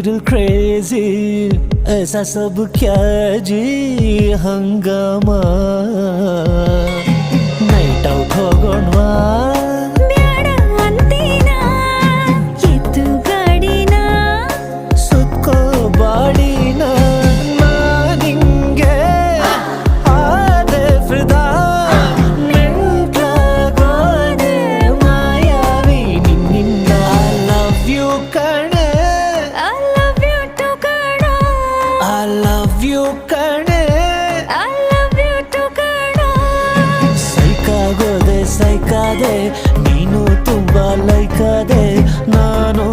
little crazy. ऐसा सब क्या जी हंगामा. Night out ಹೋಗೋಣ್ವಾ ಬ್ಯಾಡ ಅಂತೀನಾ ಎತ್ತು ಗಾಡಿನ ಸುತ್ಕೋ ಬಾಡಿನ. ನಾನಿಂಗೆ ಆದೆ ಫಿದಾ. ಮೆಂಟ್ಲಾಗೋದೆ ಮಾಯಾವಿ ನಿನ್ನಿಂದ. I love you ಕಣೆ, I love you too ಕಣೋ, I love you ಕಣೆ. I love you too ಕಣೋ. ಸೈಕಾಗೋದೆ ಸೈಕಾದೆ, ನೀನು ತುಂಬಾ ಲೈಕಾದೆ, ನಾನು